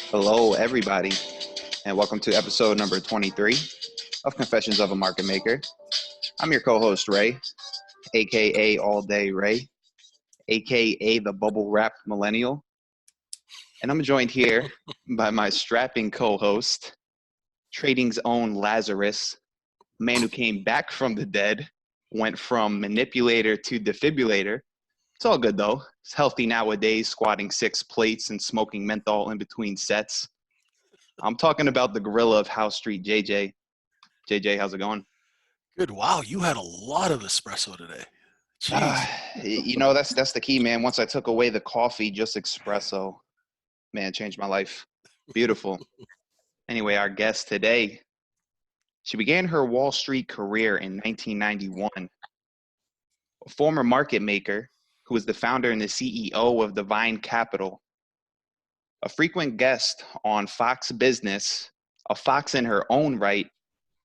Hello, everybody, and welcome to episode number 23 of Confessions of a Market Maker. I'm your co-host, Ray, aka All Day Ray, aka the Bubble Wrap Millennial. And I'm joined here by my strapping co-host, trading's own Lazarus, man who came back from the dead, went from manipulator to defibrillator. It's all good, though. It's healthy nowadays, squatting 6 plates and smoking menthol in between sets. I'm talking about the gorilla of House Street, JJ. JJ, how's it going? Good. Wow, you had a lot of espresso today. Jeez. That's the key, man. Once I took away the coffee, just espresso, man, changed my life. Beautiful. Anyway, our guest today, she began her Wall Street career in 1991. A former market maker who was the founder and the CEO of Divine Capital. A frequent guest on Fox Business, a fox in her own right,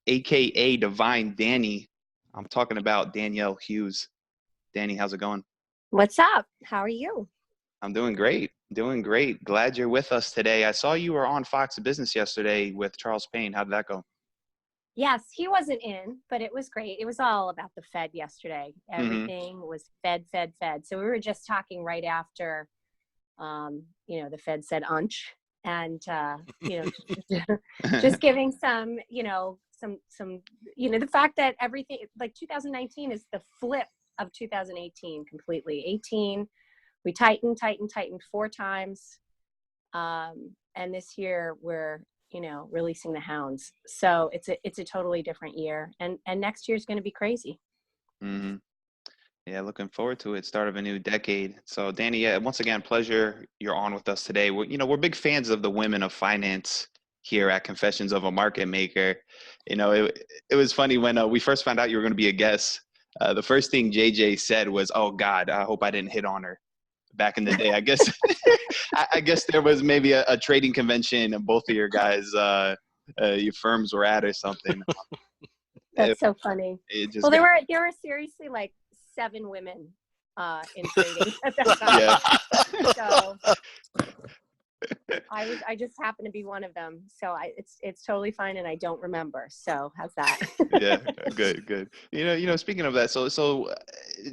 aka DivineDani. I'm talking about Danielle Hughes. Dani, how's it going? What's up? How are you? I'm doing great. Glad you're with us today. I saw you were on Fox Business yesterday with Charles Payne. How did that go? Yes, he wasn't in, but it was great. It was all about the Fed yesterday. Everything was Fed. So we were just talking right after, the Fed said unch, and just giving some, the fact that everything, like 2019 is the flip of 2018 completely. 18, we tightened 4 times, and this year we're releasing the hounds. So it's a totally different year, and next year's going to be crazy. Mm-hmm. Yeah, looking forward to it. Start of a new decade. So, Dani, once again, pleasure you're on with us today. We're big fans of the women of finance here at Confessions of a Market Maker. It was funny when we first found out you were going to be a guest. The first thing JJ said was, "Oh God, I hope I didn't hit on her." Back in the day, I guess. I guess there was maybe a trading convention and both of your guys, your firms were at or something. That's so funny. Well, there were seriously like 7 women in trading at that time. So I just happened to be one of them. So it's totally fine, and I don't remember. So how's that? Yeah, good. Speaking of that, so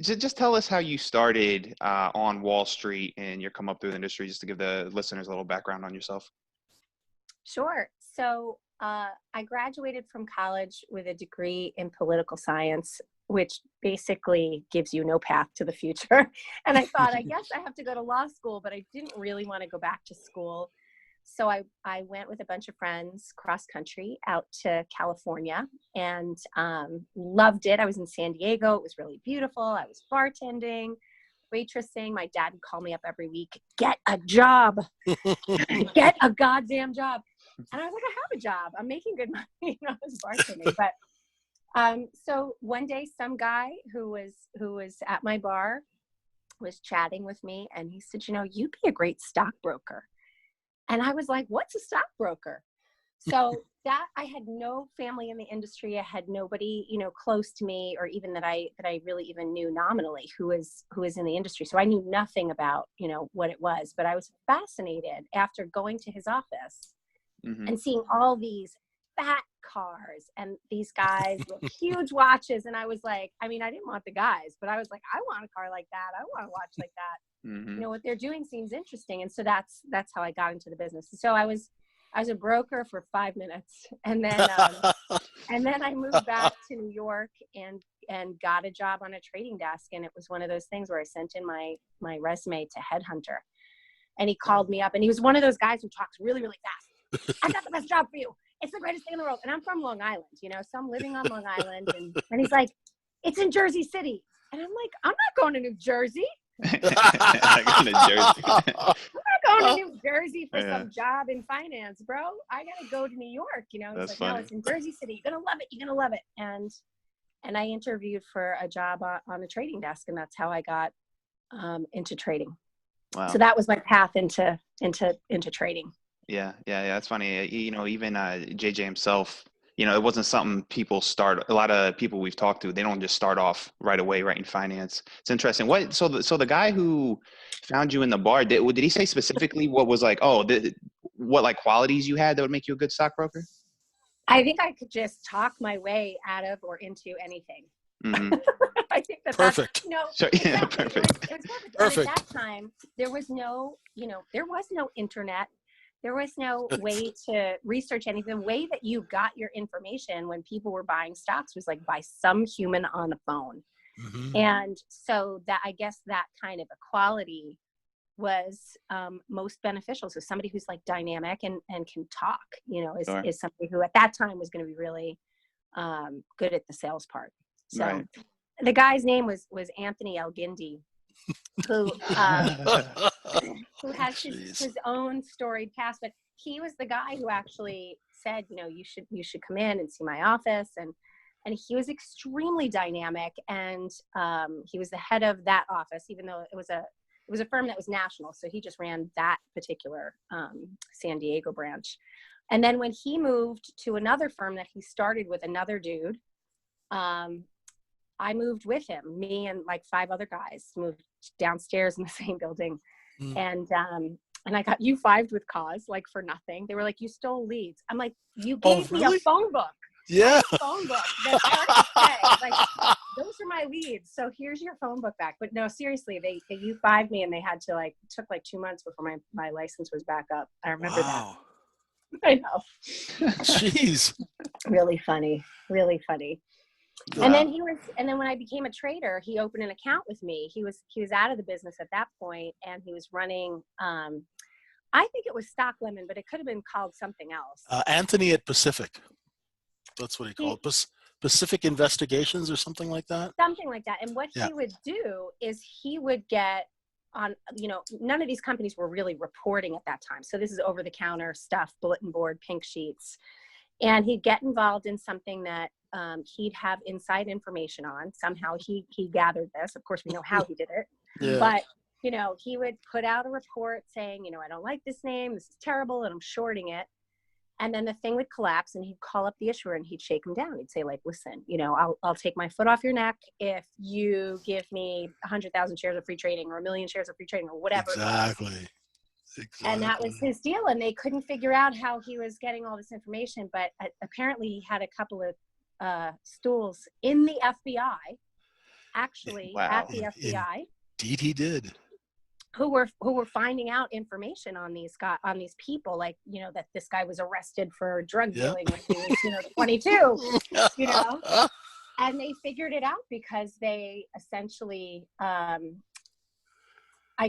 just tell us how you started on Wall Street and your come up through the industry, just to give the listeners a little background on yourself. Sure. So I graduated from college with a degree in political science, which basically gives you no path to the future. And I thought, I guess I have to go to law school, but I didn't really want to go back to school. So I went with a bunch of friends cross country out to California and loved it. I was in San Diego. It was really beautiful. I was bartending, waitressing. My dad would call me up every week, "Get a job, get a goddamn job." And I was like, "I have a job. I'm making good money." I was bartending. But so one day, some guy who was at my bar was chatting with me, and he said, "You'd be a great stockbroker." And I was like, "What's a stockbroker?" So that I had no family in the industry. I had nobody, close to me, or even that I really even knew nominally who was in the industry. So I knew nothing about, what it was, but I was fascinated after going to his office and seeing all these fat cars and these guys with huge watches. And I was like, I didn't want the guys, but I was like, I want a car like that. I want a watch like that. What they're doing seems interesting. And so that's how I got into the business. So I was a broker for 5 minutes, and then I moved back to New York and got a job on a trading desk. And it was one of those things where I sent in my resume to Headhunter, and he called me up, and he was one of those guys who talks really, really fast. "I got the best job for you. It's the greatest thing in the world." And I'm from Long Island, so I'm living on Long Island, and he's like, "It's in Jersey City." And I'm like, "I'm not going to New Jersey." I'm not going to New Jersey for some job in finance, bro. I gotta go to New York. He's That's like, funny. "No, it's in Jersey City. You're gonna love it. And I interviewed for a job on a trading desk, and that's how I got into trading. Wow. So that was my path into trading. Yeah. That's funny. Even JJ himself, it wasn't something a lot of people we've talked to, they don't just start off right away right in finance. It's interesting. So the guy who found you in the bar, did he say specifically what was like, what like qualities you had that would make you a good stockbroker? I think I could just talk my way out of or into anything. Mm-hmm. I think Perfect. That's, So, yeah, exactly. perfect. It was perfect. Perfect. And at that time, there was no internet. There was no way to research anything. The way that you got your information when people were buying stocks was like by some human on the phone. Mm-hmm. And so that, I guess that kind of equality was most beneficial. So somebody who's like dynamic and can talk, Sure. is somebody who at that time was going to be really good at the sales part. So Right. the guy's name was Anthony Elgindy, who has his own storied past, but he was the guy who actually said, you should come in and see my office, and he was extremely dynamic, and he was the head of that office, even though it was a firm that was national, so he just ran that particular San Diego branch. And then when he moved to another firm that he started with another dude, I moved with him. Me and like 5 other guys moved downstairs in the same building. And I got U5'd with cause, like for nothing. They were like, you stole leads. I'm like, you gave me a phone book. Yeah. A phone book that Eric said, like, those are my leads. So here's your phone book back. But no, seriously, they U5'd me, and they had to it took like 2 months before my license was back up. I remember that. I know. Jeez. Really funny. Really funny. Wow. And then when I became a trader, he opened an account with me. He was out of the business at that point, and he was running, I think it was Stock Lemon, but it could have been called something else. Anthony at Pacific. That's what he called it. Pacific Investigations or something like that. Something like that. And what he would do is he would get on, none of these companies were really reporting at that time. So this is over the counter stuff, bulletin board, pink sheets. And he'd get involved in something that he'd have inside information on. Somehow he gathered this. Of course, we know how he did it. Yeah. But, he would put out a report saying, I don't like this name. This is terrible, and I'm shorting it. And then the thing would collapse, and he'd call up the issuer, and he'd shake him down. He'd say, like, listen, I'll take my foot off your neck if you give me 100,000 shares of free trading or 1 million shares of free trading or whatever. Exactly. And that was his deal. And they couldn't figure out how he was getting all this information. But apparently he had a couple of stools in the FBI, actually. Wow. At the FBI. Indeed he did. Who were finding out information on these people, like, that this guy was arrested for drug dealing when he was, 22, and they figured it out because they essentially, I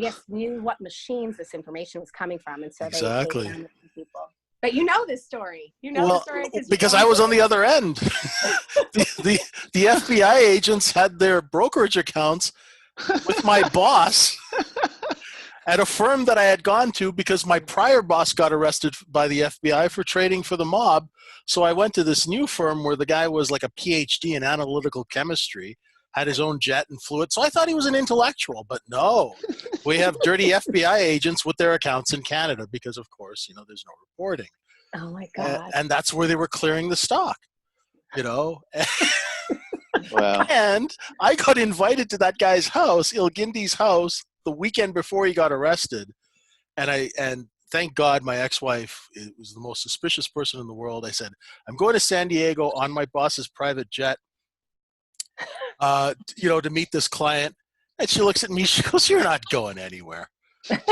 guess, knew what machines this information was coming from. And so Exactly. they found people. But this story. The story because I was on the other end. the FBI agents had their brokerage accounts with my boss at a firm that I had gone to because my prior boss got arrested by the FBI for trading for the mob. So I went to this new firm where the guy was like a PhD in analytical chemistry, had his own jet and flew it. So I thought he was an intellectual, but no. We have dirty FBI agents with their accounts in Canada because, of course, there's no reporting. Oh, my God. And that's where they were clearing the stock, Wow. And I got invited to that guy's house, Ilgindi's house, the weekend before he got arrested. And thank God my ex-wife was the most suspicious person in the world. I said, I'm going to San Diego on my boss's private jet, to meet this client. And she looks at me, she goes, you're not going anywhere.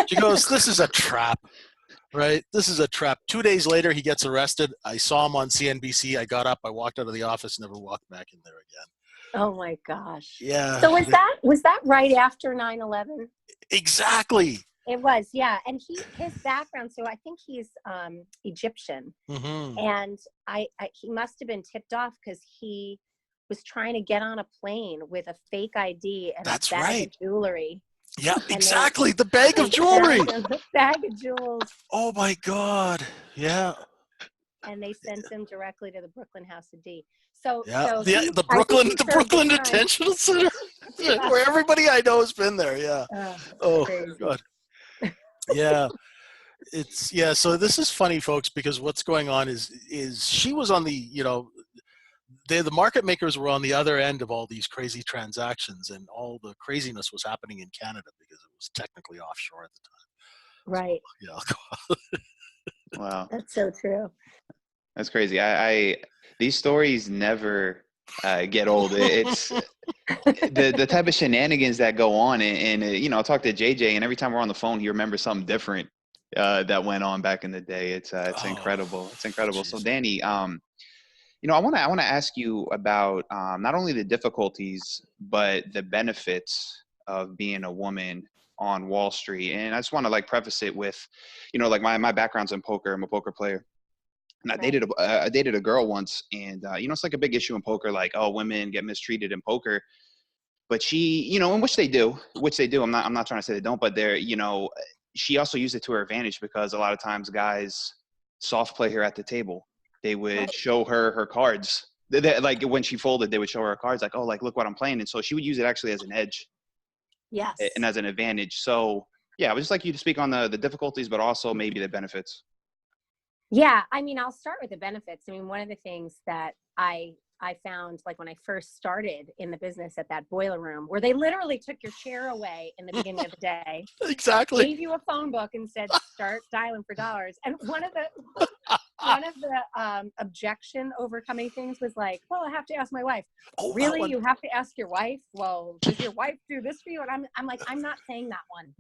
She goes, this is a trap, right? This is a trap. 2 days later, he gets arrested. I saw him on CNBC. I got up, I walked out of the office, never walked back in there again. Oh my gosh. Yeah. So was that right after 9/11? Exactly. It was, yeah. And his background, so I think he's Egyptian. Mm-hmm. And he must have been tipped off because he was trying to get on a plane with a fake ID and That's a bag right. of jewelry. Yeah, exactly. The bag of jewelry. The bag of jewels. Oh my God. Yeah. And they sent him directly to the Brooklyn House of D. So yeah, so the Brooklyn Detention Center, where everybody I know has been there. Yeah. Oh crazy. God. Yeah. So this is funny, folks, because what's going on is she was on the, the market makers were on the other end of all these crazy transactions, and all the craziness was happening in Canada because it was technically offshore at the time. Right. So, yeah. Wow. That's so true. That's crazy. These stories never get old. It's the type of shenanigans that go on, and I talk to JJ, and every time we're on the phone, he remembers something different that went on back in the day. It's incredible. It's incredible. So Geez. Dani, I want to ask you about not only the difficulties but the benefits of being a woman on Wall Street, and I just want to like preface it with, like my background's in poker. I'm a poker player. And Right. I dated a girl once, and it's like a big issue in poker, like, oh, women get mistreated in poker. But she, in which they do. I'm not trying to say they don't, but she also used it to her advantage, because a lot of times guys soft play her at the table. They would Right. show her her cards. Like when she folded, they would show her cards, like, oh, like, look what I'm playing. And so she would use it actually as an edge and Yes. as an advantage. So yeah, I would just like you to speak on the difficulties, but also maybe the benefits. Yeah, I mean, I'll start with the benefits. I mean, one of the things that I found, like when I first started in the business at that boiler room, where they literally took your chair away in the beginning of the day, Exactly. gave you a phone book and said, start dialing for dollars. And one of the objection overcoming things was like, well, I have to ask my wife. Oh, that Really? one. You have to ask your wife? Well, does your wife do this for you? And I'm like, I'm not saying that one.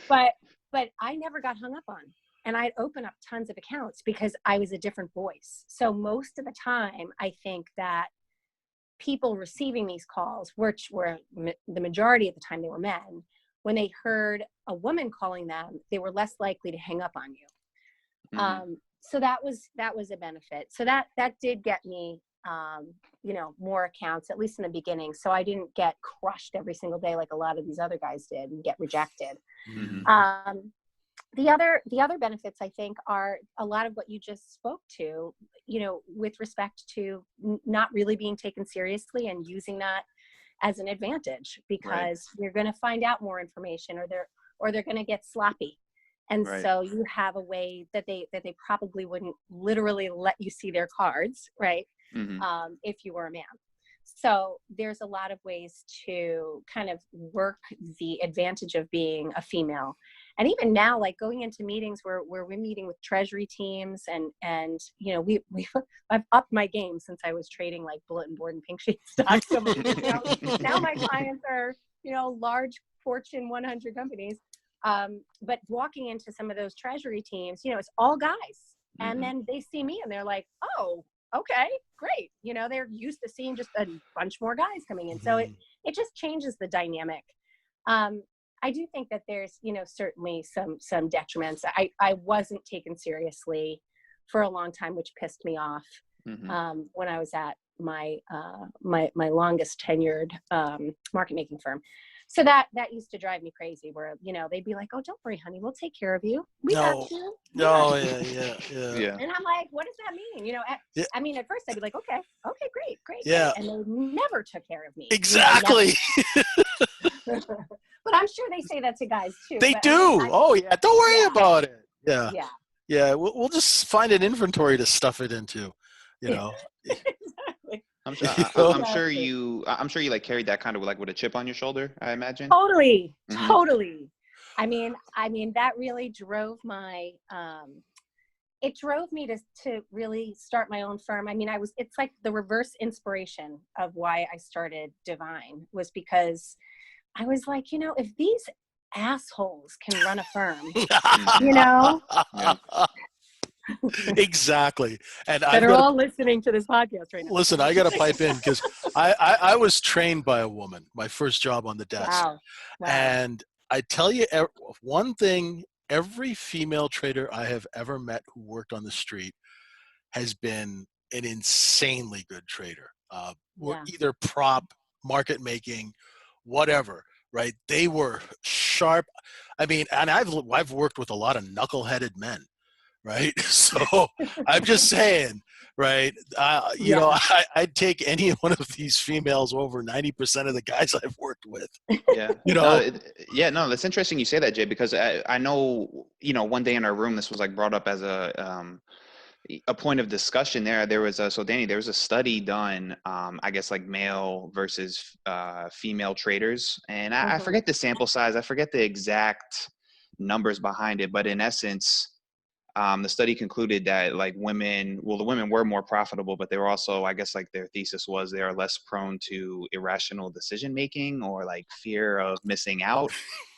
Yeah. But I never got hung up on. And I'd open up tons of accounts because I was a different voice. So most of the time, I think that people receiving these calls, which were the majority of the time they were men, when they heard a woman calling them, they were less likely to hang up on you. Mm-hmm. So that was a benefit. So that did get me, more accounts, at least in the beginning. So I didn't get crushed every single day like a lot of these other guys did and get rejected. Mm-hmm. The other benefits, I think, are a lot of what you just spoke to, with respect to not really being taken seriously and using that as an advantage, because you're going to find out more information, or they're going to get sloppy. And Right. so you have a way that they probably wouldn't literally let you see their cards, right? Mm-hmm. If you were a man. So there's a lot of ways to kind of work the advantage of being a female. And even now, like going into meetings where we're meeting with treasury teams and I've upped my game since I was trading like bulletin board and pink sheet stocks. So now my clients are, large Fortune 100 companies. But walking into some of those treasury teams, it's all guys. Mm-hmm. And then they see me and they're like, oh, okay, great. They're used to seeing just a bunch more guys coming in. So it just changes the dynamic. I do think that there's, certainly some detriments. I wasn't taken seriously for a long time, which pissed me off. Mm-hmm. When I was at my longest tenured market making firm. So that used to drive me crazy, where, they'd be like, oh, don't worry, honey, we'll take care of you. We got you. No, yeah. And I'm like, what does that mean? I mean, at first I'd be like, okay, great. Yeah. And they never took care of me. Exactly. But I'm sure they say that to guys too. They do. Yeah. Don't worry about it. Yeah. Yeah. Yeah. We'll just find an inventory to stuff it into, Exactly. I'm sure you like carried that kind of like with a chip on your shoulder, I imagine. Totally. Mm-hmm. Totally. I mean, that really drove my, it drove me to really start my own firm. I mean, it's like the reverse inspiration of why I started Divine, was because I was like, if these assholes can run a firm, Yeah. Exactly. And they're all listening to this podcast right now. Listen, I got to pipe in because I was trained by a woman, my first job on the desk. Wow. And I tell you one thing, every female trader I have ever met who worked on the street has been an insanely good trader. Or either prop, market making, whatever, right? They were sharp. I mean, and I've worked with a lot of knuckleheaded men, right? So I'm just saying, right? I'd take any one of these females over 90% of the guys I've worked with. Yeah. No, that's interesting you say that, Jay, because I know, one day in our room, this was like brought up as a point of discussion there. There was so Dani, there was a study done, I guess like male versus female traders. And I forget the sample size. I forget the exact numbers behind it, but in essence, the study concluded that like the women were more profitable, but they were also, I guess, like their thesis was they are less prone to irrational decision making or like fear of missing out.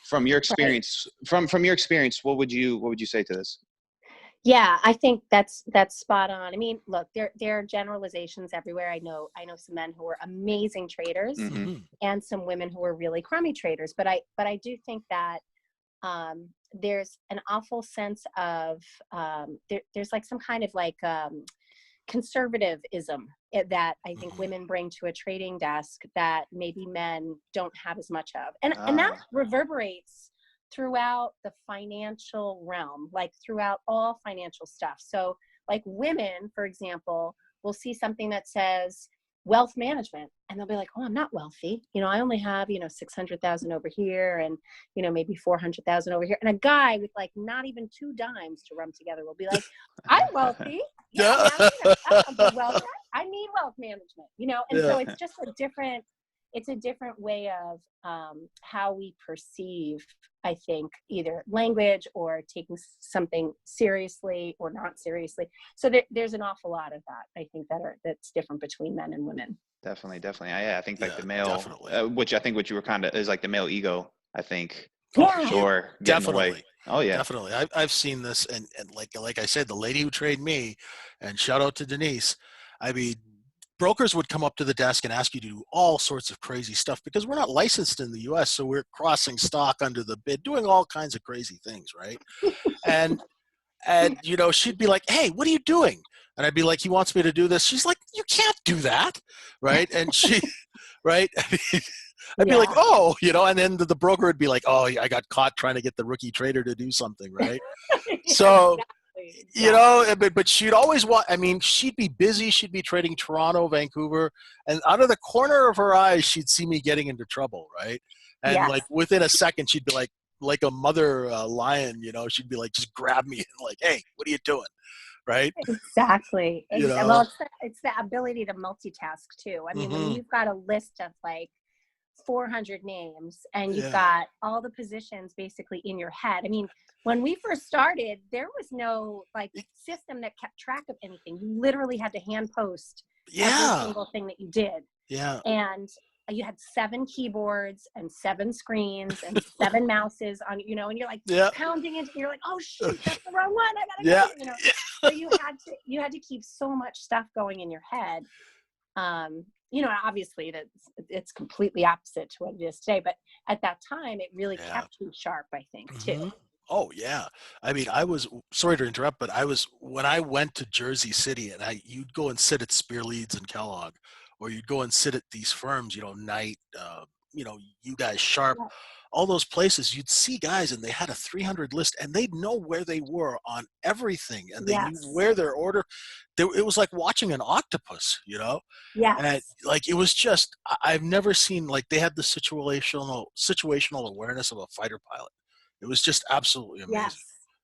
From your experience, from your experience, what would you say to this? Yeah, I think that's spot on. I mean, look, there are generalizations everywhere. I know some men who are amazing traders Mm-hmm. and some women who are really crummy traders. But I do think that there's an awful sense of there's like some kind of like conservatism that I think women bring to a trading desk that maybe men don't have as much of, and that reverberates throughout the financial realm, like throughout all financial stuff. So like women, for example, will see something that says wealth management and they'll be like, oh, I'm not wealthy. You know, I only have, 600,000 over here and, maybe 400,000 over here. And a guy with like not even 2 dimes to rub together will be like, I'm wealthy. Yeah, I'm a wealth. I need wealth management, and so it's just a different way of how we perceive, I think, either language or taking something seriously or not seriously. So there's an awful lot of that, I think, that's different between men and women. Definitely. I think like the male, definitely. I think what you were kind of is like the male ego, I think, Yeah. for sure. Definitely. Oh yeah. Definitely. I've seen this, and like I said, the lady who trained me, and shout out to Denise. I mean, brokers would come up to the desk and ask you to do all sorts of crazy stuff because we're not licensed in the US, so we're crossing stock under the bid, doing all kinds of crazy things, right? and she'd be like, hey, what are you doing? And I'd be like, he wants me to do this. She's like, you can't do that, right? And she, right? I'd be like, oh, and then the broker would be like, oh, I got caught trying to get the rookie trader to do something, right? So, exactly. But she'd always she'd be busy. She'd be trading Toronto, Vancouver, and out of the corner of her eyes, she'd see me getting into trouble, right? And like within a second, she'd be like a mother lion, she'd be like, just grab me and like, hey, what are you doing? Right? Exactly. Well, it's the ability to multitask too. I mean, when you've got a list of like 400 names and you've got all the positions basically in your head. I mean, when we first started, there was no like system that kept track of anything. You literally had to hand post every single thing that you did. Yeah. And you had 7 keyboards and 7 screens and 7 mouses on, and you're like pounding into, you're like, oh shoot, that's the wrong one. I gotta go. So you had to keep so much stuff going in your head. Obviously it's completely opposite to what it is today, but at that time it really kept you sharp, I think, too. Oh yeah. I mean, sorry to interrupt, but when I went to Jersey City and you'd go and sit at Spear Leeds and Kellogg, or you'd go and sit at these firms, Knight, you guys Sharp, all those places, you'd see guys and they had a 300 list and they'd know where they were on everything and they knew where their order. It was like watching an octopus, Yeah. And like it was just, I've never seen, like, they had the situational awareness of a fighter pilot. It was just absolutely amazing.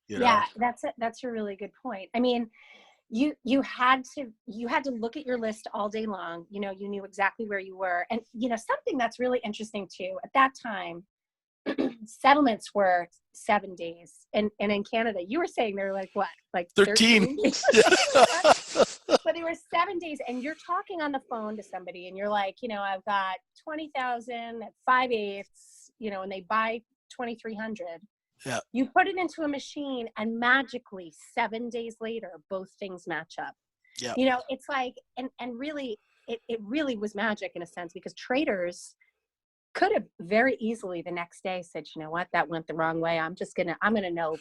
Yes. Yeah, that's a really good point. I mean, you had to look at your list all day long. You knew exactly where you were. And something that's really interesting too, at that time, settlements were 7 days. And in Canada, you were saying they were like what? Like 13? But they were 7 days, and you're talking on the phone to somebody and you're like, I've got 20,000 at 5/8, and they buy 2,300. Yeah. You put it into a machine and magically 7 days later, both things match up. Yeah. It's like, and really, it really was magic in a sense, because traders could have very easily the next day said, you know what, that went the wrong way. I'm going to know,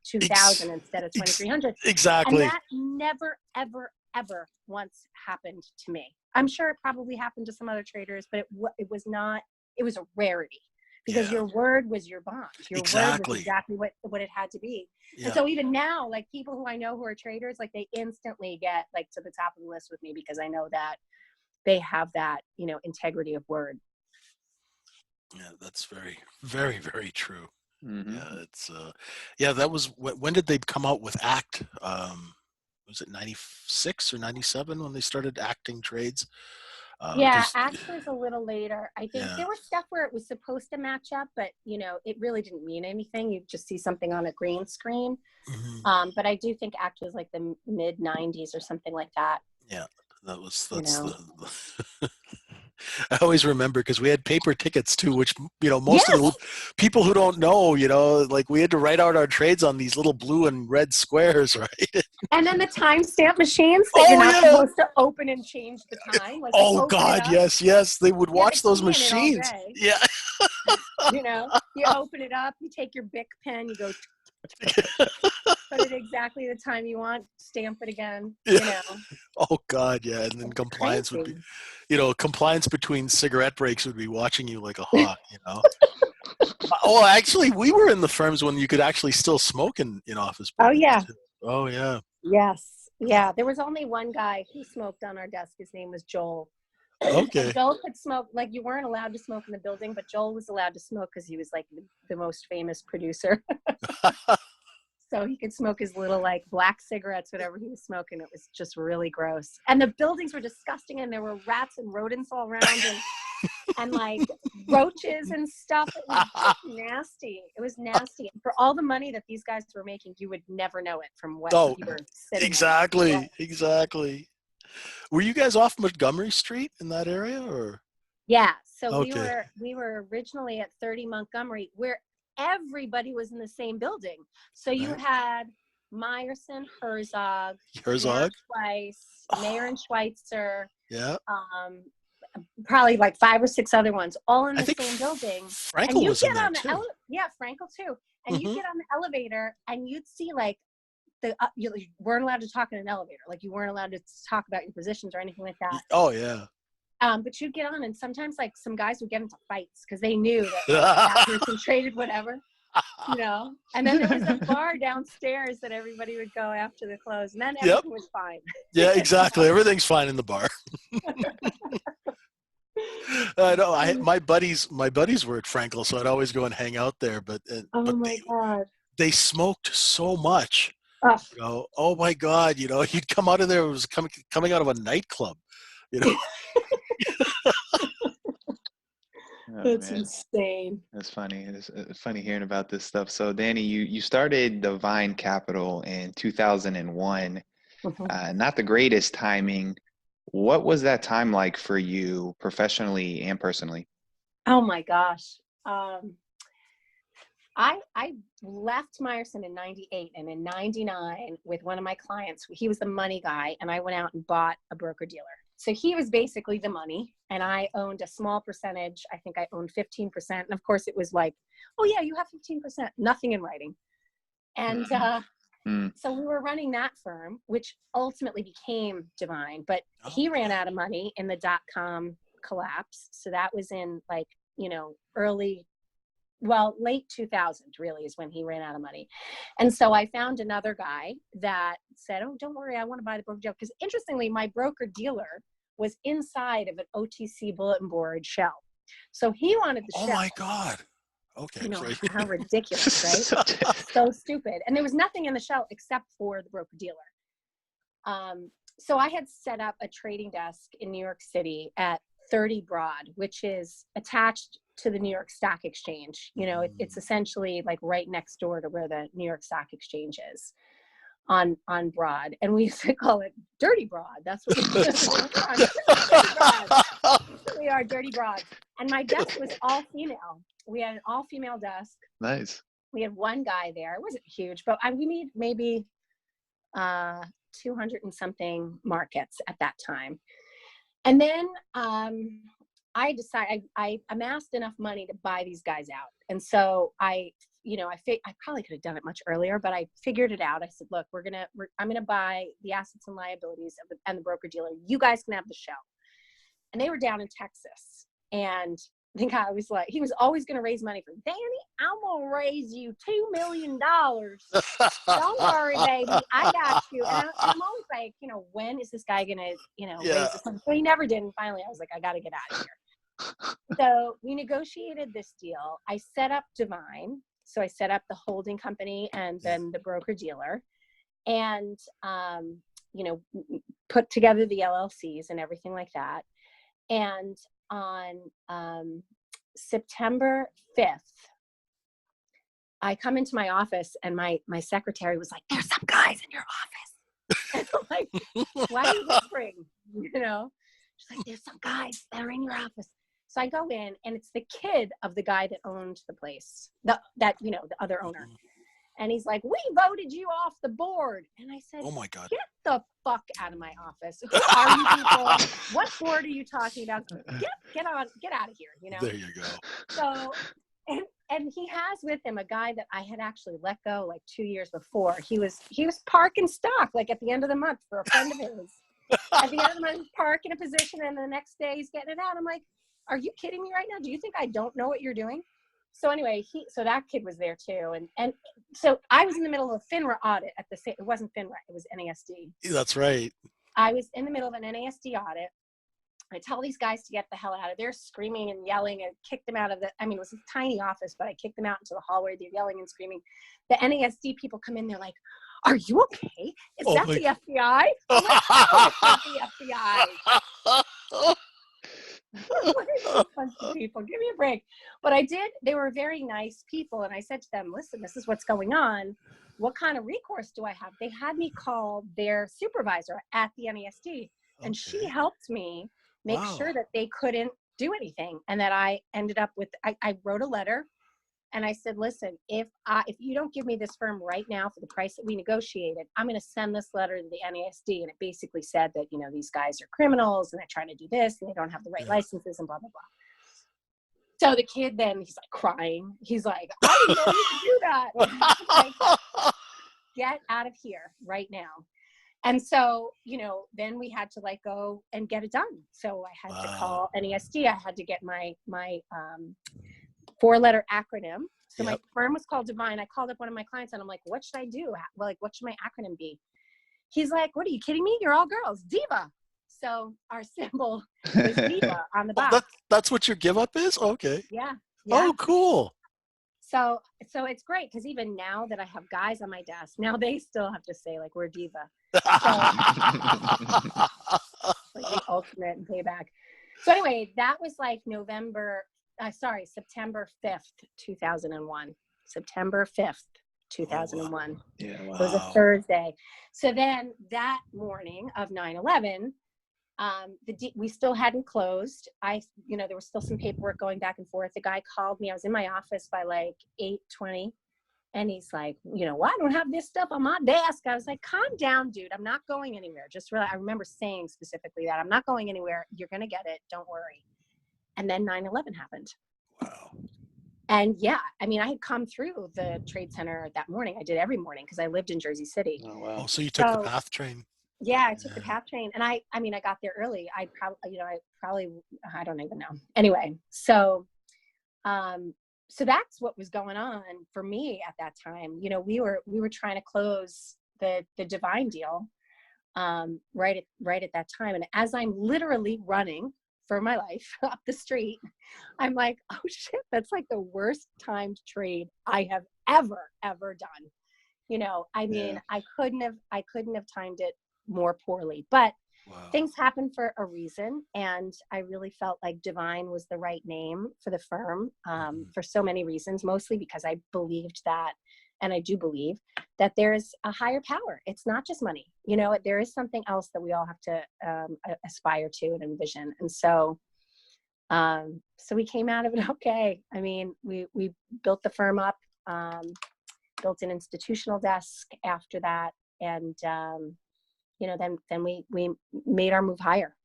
2,000 instead of 2,300. Exactly. And that never, ever, ever once happened to me. I'm sure it probably happened to some other traders, but it was not, it was a rarity. Because your word was your bond. Your word was exactly what it had to be. Yeah. And so even now, like people who I know who are traders, like they instantly get like to the top of the list with me because I know that they have that, integrity of word. Yeah, that's very, very, very true. Mm-hmm. Yeah, it's that was, when did they come out with ACT? Was it 96 or 97 when they started acting trades? Yeah, 'Cause Act was a little later. I think yeah. there was stuff where it was supposed to match up, but it really didn't mean anything. You just see something on a green screen. Mhm. But I do think Act was like the mid '90s or something like that. Yeah, that's You know. the I always remember because we had paper tickets too, which most of the Yes. people who don't know, like we had to write out our trades on these little blue and red squares, right? And then the timestamp machines that you're Oh not yeah. supposed to open and change the time. Like you Oh open it God, up. yes, yes. They would You haven't watch those seen it all machines. day. Yeah. You open it up, you take your Bic pen, you go put it exactly the time you want, stamp it again, Yeah. Oh God, yeah. And then It's compliance would be, crazy. compliance between cigarette breaks would be watching you like a hawk. Oh, actually, we were in the firms when you could actually still smoke in office Oh buildings yeah. too. Oh yeah. Yes. Yeah. There was only one guy who smoked on our desk. His name was Joel. And Okay. Joel could smoke, like you weren't allowed to smoke in the building, but Joel was allowed to smoke because he was like the most famous producer. So he could smoke his little like black cigarettes, whatever he was smoking. It was just really gross. And the buildings were disgusting and there were rats and rodents all around and like roaches and stuff. It was just nasty. It was nasty. And for all the money that these guys were making, you would never know it from what Oh, you were sitting in. exactly, exactly. Were you guys off Montgomery Street in that area, or? Yeah. So Okay. we were originally at 30 Montgomery, where everybody was in the same building. So you Right. had Meyerson, Herzog, Mayor Herzog. Mayor and Oh, Schweitzer, yeah. um, probably like 5 or 6 other ones, all in I the think same building. And Frankel you was in get there on the too. yeah, Frankel too. And you Hmm. get on the elevator and you'd see like you weren't allowed to talk in an elevator. Like you weren't allowed to talk about your positions or anything like that. Oh yeah. But you'd get on and sometimes like some guys would get into fights because they knew that like that person traded whatever, and then there was a bar downstairs that everybody would go after the close, and then Yep. everything was fine. Yeah, exactly. Everything's fine in the bar. I know. My buddies were at Frankel, so I'd always go and hang out there. But Oh but my God. they smoked so much. Oh. Oh my God, you'd come out of there, it was coming out of a nightclub, you know. Oh, That's man. insane. That's funny. It's funny hearing about this stuff. So, Danny, you started Divine Capital in 2001. Mhm. Not the greatest timing. What was that time like for you professionally and personally? Oh my gosh. I left Meyerson in '98, and in '99 with one of my clients, he was the money guy, and I went out and bought a broker dealer. So he was basically the money, and I owned a small percentage. I think I owned 15%. And of course it was like, oh yeah, you have 15%, nothing in writing. And Mm. so we were running that firm, which ultimately became Divine, but he ran out of money in the .com collapse. So that was in like, late 2000 really is when he ran out of money. And so I found another guy that said, oh, don't worry, I want to buy the broker dealer. Because interestingly, my broker dealer was inside of an OTC bulletin board shell. So he wanted the Oh shell. my God. Okay, sorry. How ridiculous, right? So stupid. And there was nothing in the shell except for the broker dealer. So I had set up a trading desk in New York City at 30 Broad, which is attached to the New York Stock Exchange. It's essentially like right next door to where the New York Stock Exchange is on Broad. And we used to call it Dirty Broad. That's what we Dirty Broad. We are Dirty Broad. And my desk was all female. We had an all female desk. Nice. We had one guy there. It wasn't huge, but we made maybe 200 and something markets at that time. And then I decided I amassed enough money to buy these guys out. And so I probably could have done it much earlier, but I figured it out. I said, look, I'm going to buy the assets and liabilities and the broker dealer. You guys can have the shell. And they were down in Texas. And I think I was like, he was always going to raise money for Danny. I'm going to raise you $2 million. Don't worry, baby. I got you. And I'm always like, when is this guy going to, raise this money? So he never did. And finally I was like, I got to get out of here. So we negotiated this deal. I set up Divine. So I set up the holding company and then the broker dealer and, put together the LLCs and everything like that. And on September 5th, I come into my office and my secretary was like, "There's some guys in your office." And I'm like, "Why are you whispering?" You know, she's like, "There's some guys that are in your office." So I go in, and it's the kid of the guy that owned the place, the other owner. And he's like, "We voted you off the board." And I said, Oh my God. "Get the fuck out of my office. Who are you people? What board are you talking about? Get out of here, you know?" There you go. So, and he has with him a guy that I had actually let go like 2 years before. He was parking stock like at the end of the month for a friend of his. At the end of the month, he's parking a position, and the next day he's getting it out. I'm like, "Are you kidding me right now? Do you think I don't know what you're doing?" So anyway, so that kid was there too. And so I was in the middle of a FINRA audit at the same, it wasn't FINRA, it was NASD. That's right. I was in the middle of an NASD audit. I tell these guys to get the hell out of there, screaming and yelling, and kicked them out of it was a tiny office, but I kicked them out into the hallway. They're yelling and screaming. The NASD people come in, they're like, "Are you okay? Is that the FBI?" I'm like, "Oh, it's not the FBI." Bunch of people, give me a break. But they were very nice people, and I said to them, "Listen, this is what's going on. What kind of recourse do I have?" They had me call their supervisor at the NASD, and she helped me make sure that they couldn't do anything, and that I ended up with, I wrote a letter, and I said, "Listen, if you don't give me this firm right now for the price that we negotiated, I'm going to send this letter to the NASD." And it basically said that, these guys are criminals and they're trying to do this and they don't have the right licenses and blah, blah, blah. So the kid then, he's like crying. He's like, "I didn't know you could do that." Like, get out of here right now. And so, then we had to go and get it done. So I had to call NASD. I had to get my 4-letter acronym. So my firm was called Divine. I called up one of my clients and I'm like, "What should I do? What should my acronym be?" He's like, "What, are you kidding me? You're all girls. Diva." So our symbol was Diva on the box. That's what your give up is? Okay. Yeah. Oh, cool. So it's great, because even now that I have guys on my desk, now they still have to say "we're Diva." So, the ultimate payback. So anyway, that was September 5th, 2001. September 5th, 2001. Yeah, wow. It was a Thursday. So then that morning of 9/11, we still hadn't closed. There was still some paperwork going back and forth. The guy called me. I was in my office by 8:20. And he's like, "I don't have this stuff on my desk." I was like, "Calm down, dude. I'm not going anywhere." I remember saying specifically that I'm not going anywhere. You're going to get it. Don't worry. And then 9/11 happened. Wow. And I had come through the Trade Center that morning. I did every morning because I lived in Jersey City. Oh, wow. Oh, so you took the PATH train? Yeah, I took the PATH train, and I got there early. I don't even know. Anyway, so that's what was going on for me at that time. We were trying to close the Divine deal right at that time. And as I'm literally running for my life up the street, I'm like, "Oh shit, that's the worst timed trade I have ever done." I couldn't have timed it more poorly, but things happen for a reason. And I really felt like Divine was the right name for the firm for so many reasons, mostly because I believed that, and I do believe that there's a higher power. It's not just money. There is something else that we all have to aspire to and envision. And so we came out of it okay. We built the firm up, built an institutional desk after that, and then we made our move higher.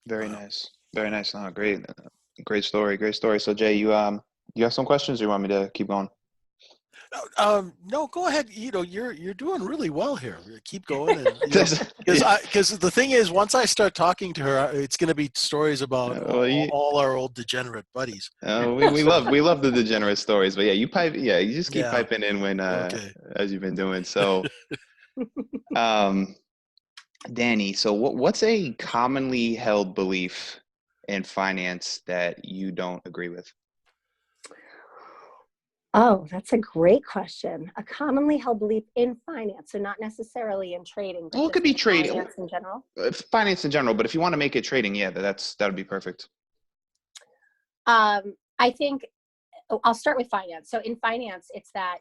Very nice. Very nice. Oh, great. Great story. Great story. So Jay, you have some questions, or you want me to keep going? No, go ahead. You're doing really well here. Keep going. Because the thing is, once I start talking to her, it's going to be stories about all our old degenerate buddies. We love the degenerate stories, but you just keep piping in when as you've been doing. So Dani, so what's a commonly held belief in finance that you don't agree with? Oh, that's a great question. A commonly held belief in finance, so not necessarily in trading, but Well, it could just be in trading, finance in general. finance in general. But if you want to make it trading, yeah, that'd be perfect. I think I'll start with finance. So in finance, it's that,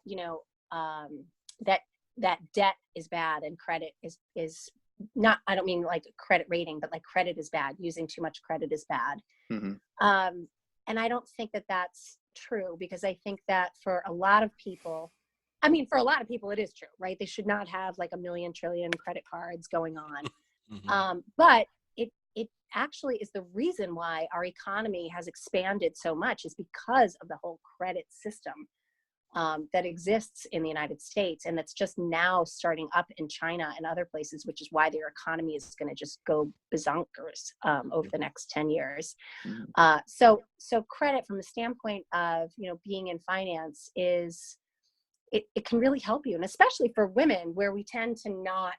that debt is bad and credit is not, I don't mean like credit rating, but like credit is bad. Using too much credit is bad. Mm-hmm. And I don't think that that's true, because I think that for a lot of people, it is true, right? They should not have like a million trillion credit cards going on. Mm-hmm. But it actually is the reason why our economy has expanded so much, is because of the whole credit system that exists in the United States, and that's just now starting up in China and other places, which is why their economy is going to just go bazonkers over the next 10 years. Mm-hmm. So credit, from the standpoint of being in finance, is it can really help you, and especially for women, where we tend to not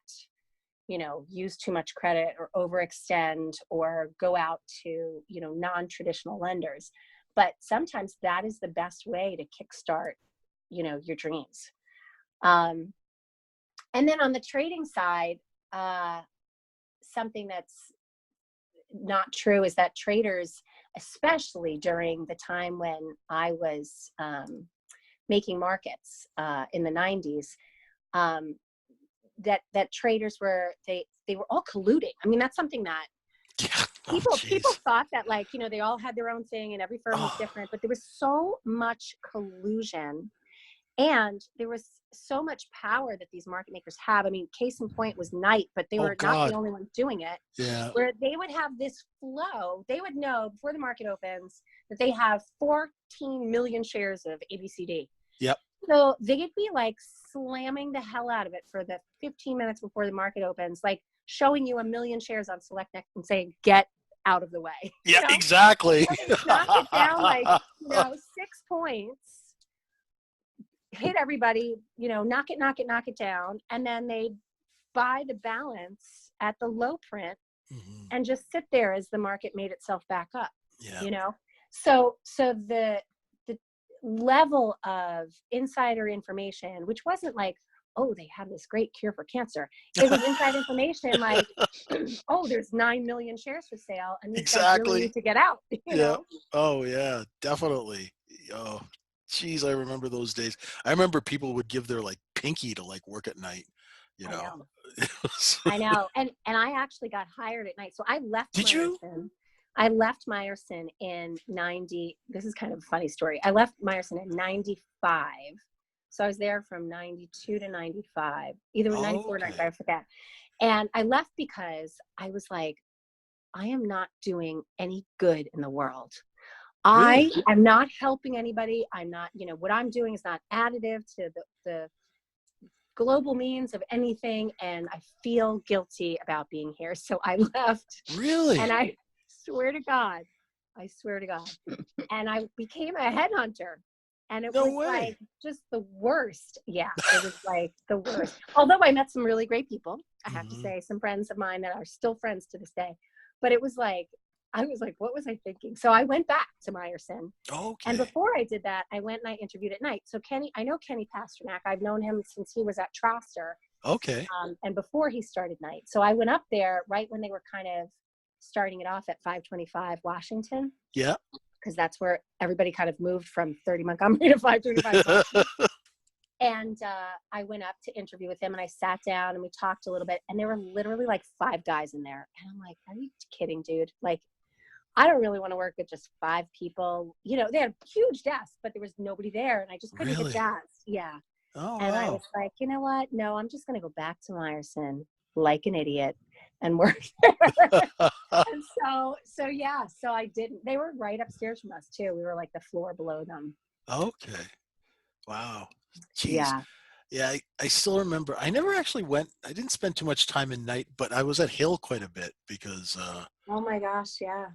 use too much credit or overextend or go out to non-traditional lenders. But sometimes that is the best way to kickstart your dreams. And then on the trading side, something that's not true is that traders, especially during the time when I was making markets in the 90s, that traders were they were all colluding. I mean, that's something that people thought that, like, they all had their own thing and every firm was different, but there was so much collusion. And there was so much power that these market makers have. I mean, case in point was Knight, but they were not the only ones doing it. Yeah. Where they would have this flow. They would know before the market opens that they have 14 million shares of ABCD. Yep. So they'd be like slamming the hell out of it for the 15 minutes before the market opens, like showing you 1 million shares on Select Next and saying, get out of the way. Yeah, exactly. So knock it down like, 6 points. Hit everybody, knock it down, and then they buy the balance at the low print Mm-hmm. and just sit there as the market made itself back up. Yeah. So the level of insider information, which wasn't like, oh, they have this great cure for cancer. It was inside information like, oh, there's 9 million shares for sale, and these guys really need to get out. You know? Oh yeah, definitely. Oh, geez, I remember those days. I remember people would give their like pinky to like work at night. I know. And I actually got hired at night. So I left Did Meyerson. you? I left Meyerson in 90. This is kind of a funny story. I left Meyerson in 95. So I was there from 92 to 95, either 94 or 95, I forget. And I left because I was like, I am not doing any good in the world. Really? I am not helping anybody. I'm not, what I'm doing is not additive to the global means of anything. And I feel guilty about being here. So I left. Really? And I swear to God. And I became a headhunter. And it was like just the worst. Yeah, it was like the worst. Although I met some really great people, I have to say, some friends of mine that are still friends to this day. But it was like, I was like, what was I thinking? So I went back to Meyerson. Okay. And before I did that, I went and I interviewed at night. So I know Kenny Pasternak. I've known him since he was at Troster. Okay. And before he started night. So I went up there right when they were kind of starting it off at 525 Washington. Yeah. Because that's where everybody kind of moved from 30 Montgomery to 525. And I went up to interview with him, and I sat down and we talked a little bit, and there were literally like 5 guys in there. And I'm like, are you kidding, dude? Like, I don't really want to work with just 5 people. They had a huge desk, but there was nobody there, and I just couldn't get jazzed. Yeah. Oh, and wow. I was like, you know what? No, I'm just going to go back to Meyerson like an idiot and work there. And so I didn't. They were right upstairs from us too. We were like the floor below them. Okay. Wow. Jeez. Yeah. Yeah, I still remember. I never actually went. I didn't spend too much time in night, but I was at Hill quite a bit because. Oh my gosh! Yeah.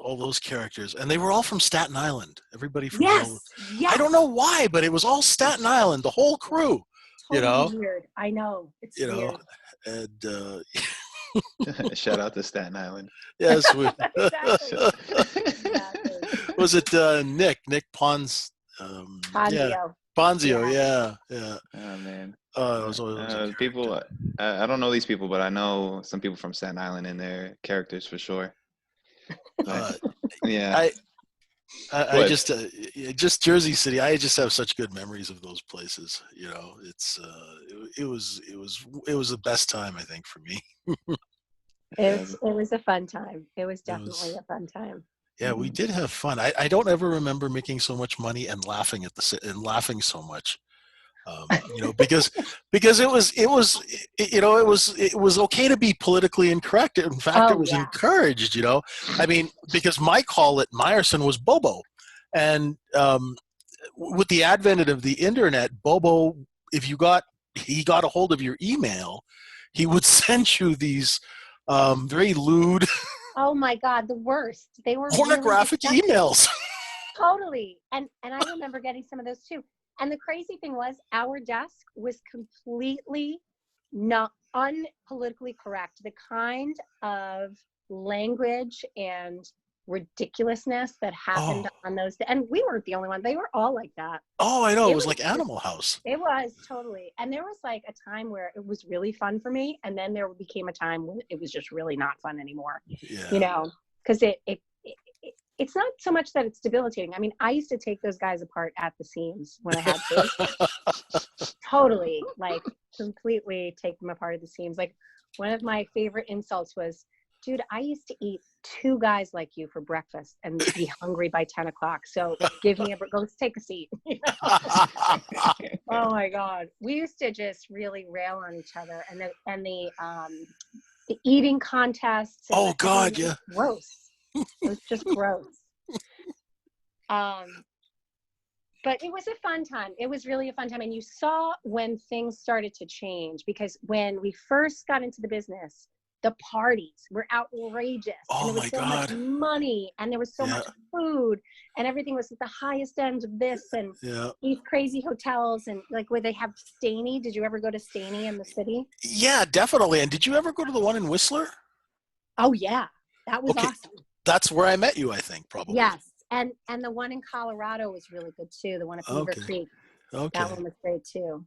All those characters, and they were all from Staten Island. Everybody from Hill. Yes. I don't know why, but it was all Staten Island, the whole crew. Totally weird. I know. It's weird. And shout out to Staten Island. Yes, we. Exactly. Was it Nick Pons? Ponzio. Ponzio, yeah. Oh man. It was always a People. character. I don't know these people, but I know some people from Staten Island and their characters for sure. But, yeah. I just Jersey City. I just have such good memories of those places. You know, it was the best time, I think, for me. It was a fun time. It was definitely a fun time. Yeah, we did have fun. I don't ever remember making so much money and laughing laughing so much. You know, because it was okay to be politically incorrect. In fact, it was encouraged. You know, I mean, because my call at Meyerson was Bobo, and with the advent of the internet, Bobo, if he got a hold of your email, he would send you these very lewd. Oh my God, the worst. They were pornographic really emails. Totally. And I remember getting some of those too. And the crazy thing was our desk was completely not unpolitically correct. The kind of language and ridiculousness that happened on those, and we weren't the only one. They were all like that. Oh, I know. It was like Animal House. It was totally. And there was like a time where it was really fun for me. And then there became a time when it was just really not fun anymore. Yeah. You know, because it's not so much that it's debilitating. I mean, I used to take those guys apart at the seams when I had kids. Totally, like completely take them apart at the seams. Like one of my favorite insults was, dude, I used to eat 2 guys like you for breakfast and be hungry by 10 o'clock. So give me go, let's take a seat. Oh my God. We used to just really rail on each other and the eating contests. Oh God. Yeah. Gross. It was just gross. But it was a fun time. It was really a fun time. And you saw when things started to change, because when we first got into the business, the parties were outrageous. Oh and there was so much money and there was so much food and everything was at the highest end of this and these crazy hotels and like where they have Staney. Did you ever go to Staney in the city? Yeah, definitely. And did you ever go to the one in Whistler? Oh yeah. That was awesome. That's where I met you, I think, probably. Yes. And the one in Colorado was really good too. The one at Beaver Creek. Okay. That one was great too.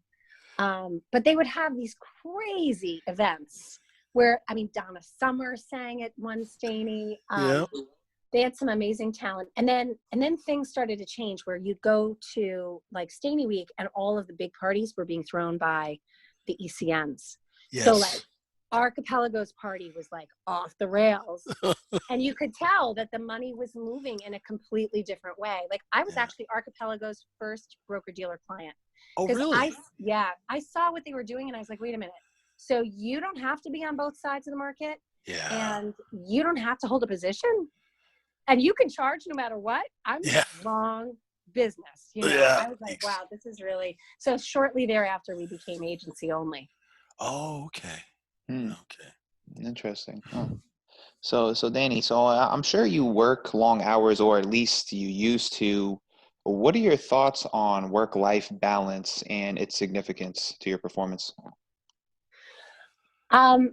But they would have these crazy events where, I mean, Donna Summer sang at one Staney. They had some amazing talent. And then things started to change where you'd go to like Staney Week and all of the big parties were being thrown by the ECNs. Yes. So like Archipelago's party was like off the rails. And you could tell that the money was moving in a completely different way. Like I was actually Archipelago's first broker-dealer client. Oh, really? I saw what they were doing and I was like, wait a minute. So you don't have to be on both sides of the market and you don't have to hold a position and you can charge no matter what. I'm in the wrong business. You know, I was like, wow, this is really, so shortly thereafter we became agency only. Oh, okay. Okay. Interesting. Oh. So Dani, I'm sure you work long hours, or at least you used to. What are your thoughts on work-life balance and its significance to your performance?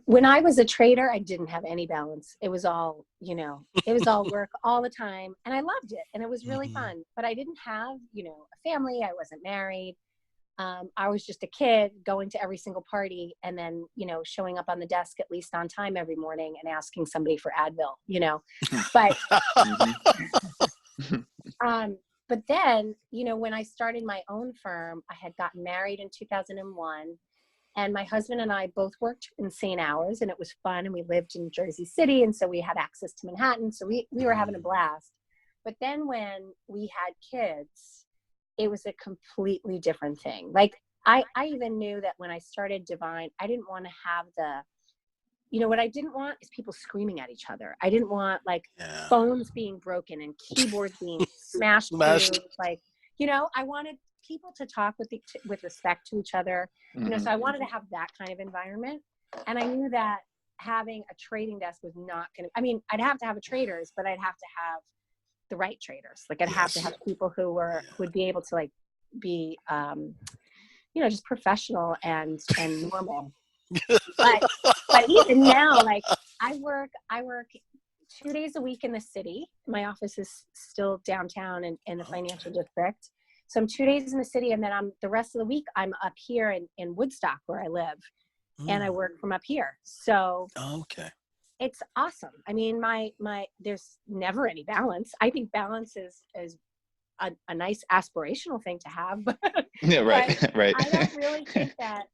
When I was a trader, I didn't have any balance. It was all, it was all work all the time. And I loved it. And it was really fun. But I didn't have, a family. I wasn't married. I was just a kid going to every single party and then, showing up on the desk at least on time every morning and asking somebody for Advil, but, but then, when I started my own firm, I had gotten married in 2001 and my husband and I both worked insane hours and it was fun. And we lived in Jersey City. And so we had access to Manhattan. So we were having a blast. But then when we had kids, it was a completely different thing. Like I even knew that when I started Divine, I didn't want to have what I didn't want is people screaming at each other. I didn't want phones being broken and keyboards being smashed. Like, I wanted people to talk with respect to each other. So I wanted to have that kind of environment. And I knew that having a trading desk was not going to, I mean, I'd have to have traders, but I'd have to have the right traders. Like I'd have to have people who would be able to like be, just professional and normal. but even now, like I work 2 days a week in the city. My office is still downtown in the financial district. So I'm 2 days in the city, and then the rest of the week I'm up here in Woodstock where I live, and I work from up here. So Okay. it's awesome. I mean, there's never any balance. I think balance is a nice aspirational thing to have, but Yeah, right, but right. I don't really think that,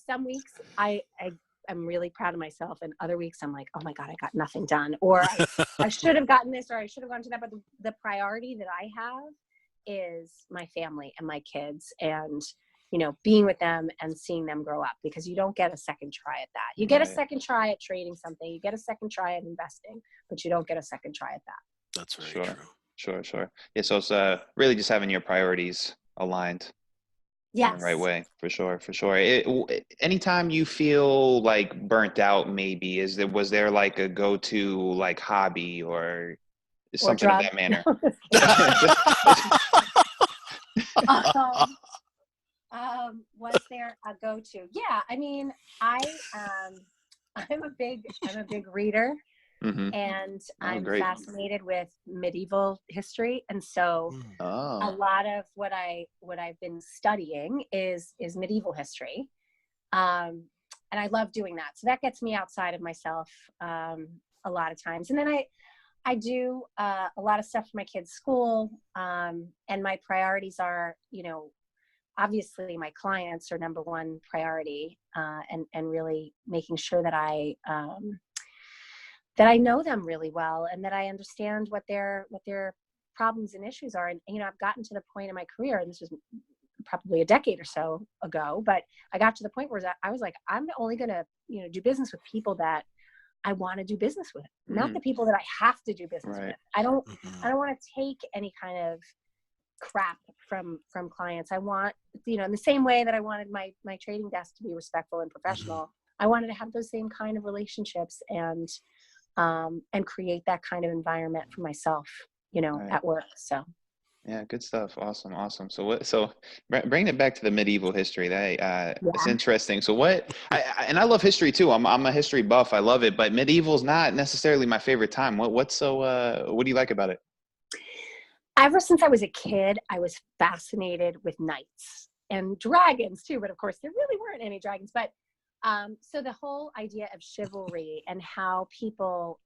some weeks I'm really proud of myself, and other weeks I'm like, oh my God, I got nothing done, or I should have gotten this, or I should have gone to that. But the priority that I have is my family and my kids, and being with them and seeing them grow up, because you don't get a second try at that. You get a second try at trading something, you get a second try at investing, but you don't get a second try at that. That's very true. Sure. Yeah, so it's really just having your priorities aligned in the right way, for sure. Anytime you feel like burnt out, maybe was there like a go-to like hobby or something of that manner? Was there a go-to? Yeah, I mean, I'm a big reader. Mm-hmm. And Oh, I'm great. fascinated with medieval history, and so a lot of what I've been studying is medieval history, and I love doing that. So that gets me outside of myself a lot of times. And then I do a lot of stuff for my kids' school, and my priorities are, obviously my clients are number one priority, and really making sure that I know them really well, and that I understand what their problems and issues are. And, I've gotten to the point in my career, and this was probably a decade or so ago, but I got to the point where I was like, I'm only going to, do business with people that I want to do business with, not the people that I have to do business with. I don't want to take any kind of crap from clients. I want, in the same way that I wanted my trading desk to be respectful and professional, I wanted to have those same kind of relationships and create that kind of environment for myself, at work. So. Yeah, good stuff. Awesome. So bringing it back to the medieval history, it's interesting. So I love history too. I'm a history buff. I love it, but medieval is not necessarily my favorite time. What do you like about it? Ever since I was a kid, I was fascinated with knights and dragons too, but of course there really weren't any dragons. But so the whole idea of chivalry and how people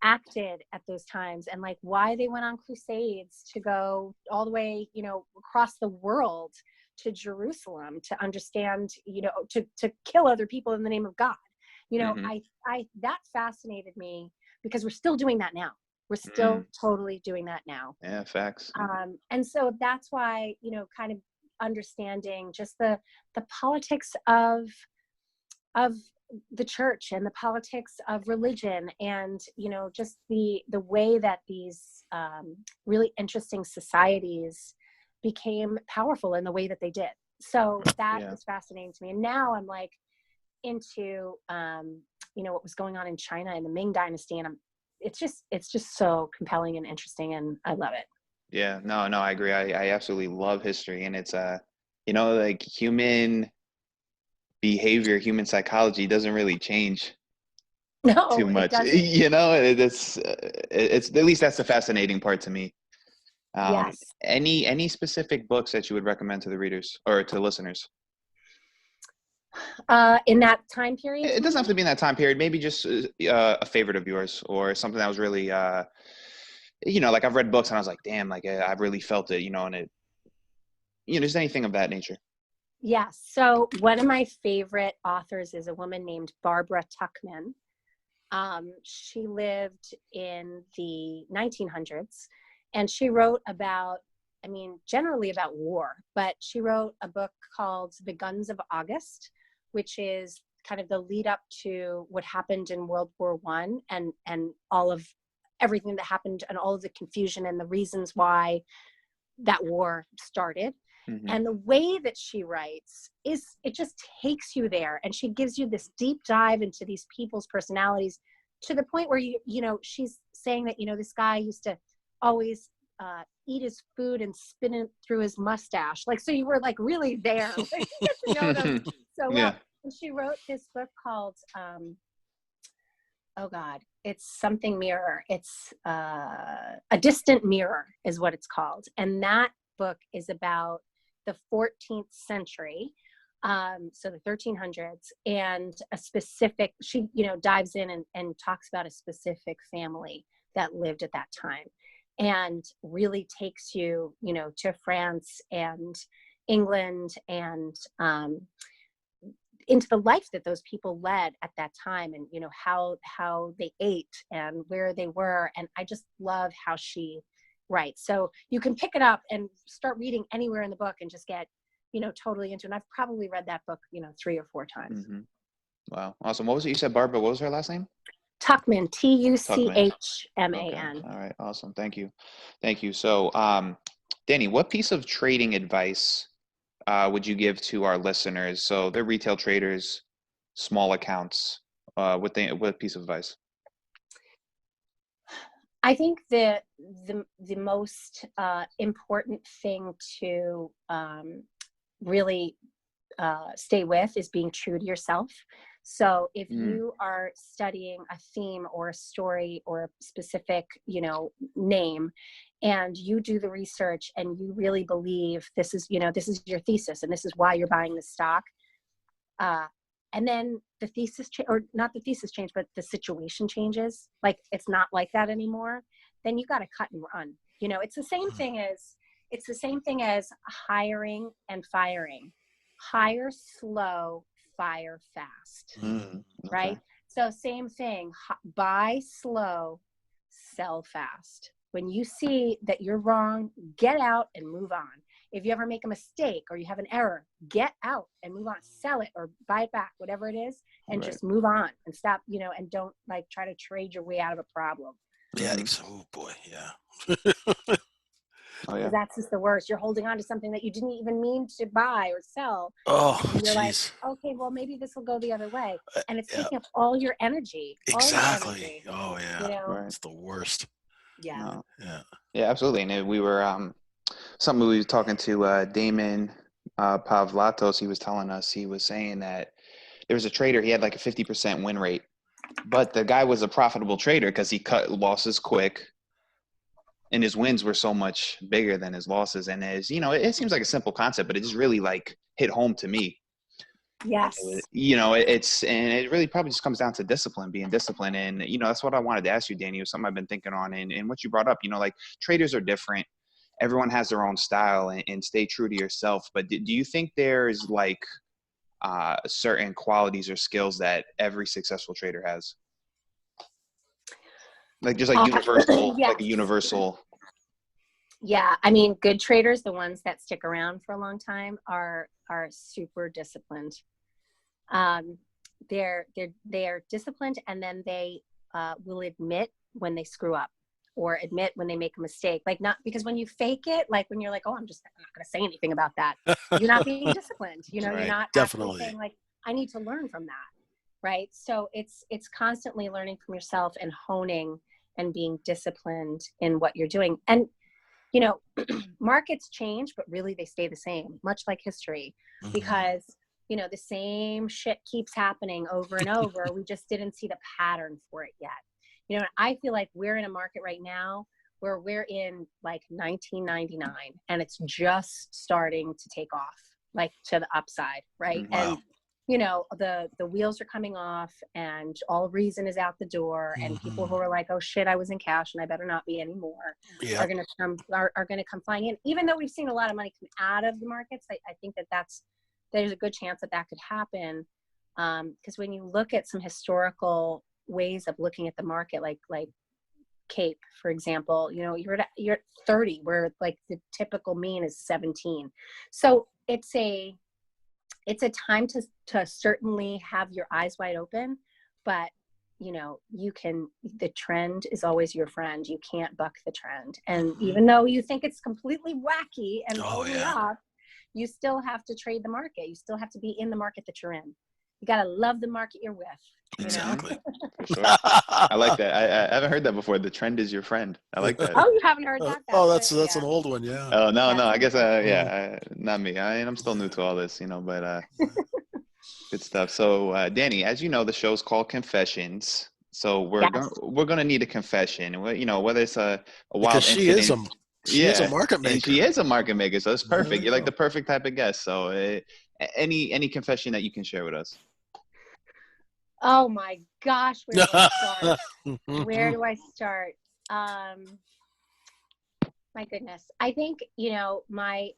acted at those times, and like why they went on crusades to go all the way, across the world to Jerusalem to understand, to kill other people in the name of God. I that fascinated me, because we're still doing that now. We're still totally doing that now. Yeah, facts. And so that's why, kind of understanding just the politics of the church and the politics of religion, and just the way that these really interesting societies became powerful in the way that they did. So that was fascinating to me. And now I'm like into what was going on in China in the Ming Dynasty, and it's just so compelling and interesting, and I love it. Yeah, no, I agree. I absolutely love history, and it's like human behavior, human psychology doesn't really change too much. It's at least that's the fascinating part to me. Yes. Any specific books that you would recommend to the readers or to the listeners? In that time period? It doesn't have to be in that time period. Maybe just a favorite of yours, or something that was really, like I've read books and I was like, damn, like I've really felt it, and it, just anything of that nature. Yes. So one of my favorite authors is a woman named Barbara Tuchman. She lived in the 1900s, and she wrote generally about war, but she wrote a book called The Guns of August, which is kind of the lead up to what happened in World War I, and all of everything that happened, and all of the confusion and the reasons why that war started. And the way that she writes it just takes you there, and she gives you this deep dive into these people's personalities, to the point where she's saying that this guy used to always eat his food and spin it through his mustache, like, so you were like really there, like, you get to know them so well. And she wrote this book called oh God, it's something mirror. It's A Distant Mirror is what it's called. And that book is about the 14th century. So the 1300s, and a specific, she, dives in and talks about a specific family that lived at that time, and really takes you, to France and England, and into the life that those people led at that time, and how they ate and where they were. And I just love how she writes. So you can pick it up and start reading anywhere in the book and just get totally into it. And I've probably read that book 3 or 4 times. Mm-hmm. Wow, awesome. What was it you said, Barbara? What was her last name? Tuchman, Tuchman. Okay. All right, awesome. Thank you. So Dani, what piece of trading advice would you give to our listeners? So they're retail traders, small accounts. What piece of advice? I think the most important thing to really stay with is being true to yourself. So if you are studying a theme or a story or a specific, name, and you do the research and you really believe this is your thesis and this is why you're buying the stock, and then the thesis or not the thesis change, but the situation changes, like it's not like that anymore, then you got to cut and run. It's the same thing as hiring and firing. Hire slow, fire fast. Okay. Right? So same thing, buy slow, sell fast. When you see that you're wrong, get out and move on. If you ever make a mistake or you have an error, get out and move on, sell it or buy it back, whatever it is, and just move on and stop, and don't try to trade your way out of a problem. Yeah. Oh boy. Yeah. Oh yeah. That's just the worst. You're holding on to something that you didn't even mean to buy or sell. Oh, and you're like, geez. okay, well, maybe this will go the other way. And it's taking up all your energy. Exactly. Oh yeah. Right. It's the worst. Yeah. No. Yeah. Yeah, absolutely. And we were we were talking to Damon Pavlatos. He was telling us, he was saying that there was a trader, he had like a 50% win rate, but the guy was a profitable trader because he cut losses quick and his wins were so much bigger than his losses. And it seems like a simple concept, but it just really hit home to me. Yes. And it really probably just comes down to being disciplined. And, that's what I wanted to ask you, Dani. It was something I've been thinking on, and what you brought up, traders are different. Everyone has their own style, and stay true to yourself. But do you think there's certain qualities or skills that every successful trader has? Universal, yes. a universal. Yeah. I mean, good traders, the ones that stick around for a long time, are super disciplined. They're disciplined, and then they will admit when they screw up or admit when they make a mistake. Not because when you fake it, when you're like, oh, I'm not going to say anything about that. You're not being disciplined. Right. You're not Definitely actually saying I need to learn from that. Right. So it's constantly learning from yourself and honing and being disciplined in what you're doing. And, markets change, but really they stay the same, much like history, because the same shit keeps happening over and over. We just didn't see the pattern for it yet. I feel like we're in a market right now where we're in 1999 and it's just starting to take off, to the upside. Right. Wow. And the wheels are coming off and all reason is out the door, and people who are like, oh shit, I was in cash and I better not be anymore, are going to come flying in. Even though we've seen a lot of money come out of the markets, I think there's a good chance that could happen. Because when you look at some historical ways of looking at the market, like Cape, for example, you're at 30, where the typical mean is 17. So it's a time to certainly have your eyes wide open, but the trend is always your friend. You can't buck the trend. And even though you think it's completely wacky and totally off, you still have to trade the market. You still have to be in the market that you're in. You got to love the market you're with. Exactly. For sure. I like that. I haven't heard that before. The trend is your friend. I like that. Oh, you haven't heard that? That's an old one. Yeah. Oh, no. I guess, not me. I'm still new to all this, but good stuff. So, Dani, as you know, the show's called Confessions. So we're gonna need a confession. You know, whether it's a wild Because she is incident. a market maker. And she is a market maker, so it's perfect. You're like Yeah. the perfect type of guest. So any confession that you can share with us. Oh my gosh, where do I start? Where do I start? My goodness. I think, you know, my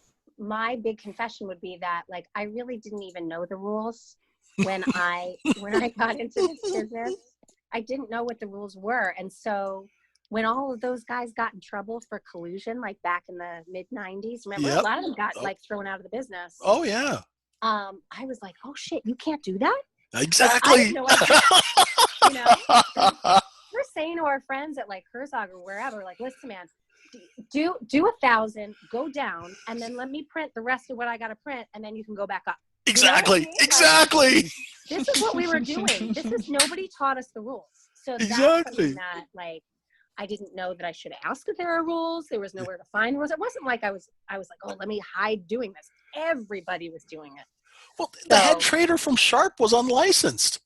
big confession would be that, like, I really didn't even know the rules when I got into this business. I didn't know what the rules were. And so when all of those guys got in trouble for collusion, like back in the mid 90s, remember, a lot of them got like thrown out of the business. Oh yeah. I was like, oh shit, you can't do that? Exactly. Like, I had no idea. You know, we're saying to our friends at like Herzog or wherever, like, listen, man, do 1,000, go down, and then let me print the rest of what I got to print, and then you can go back up. Exactly. You know what I mean? Exactly. Like, this is what we were doing. Nobody taught us the rules. So that's something that, like, I didn't know that I should ask if there are rules. There was nowhere to find rules. It wasn't like I was like, oh, let me hide doing this. Everybody was doing it. Well, the head trader from Sharp was unlicensed.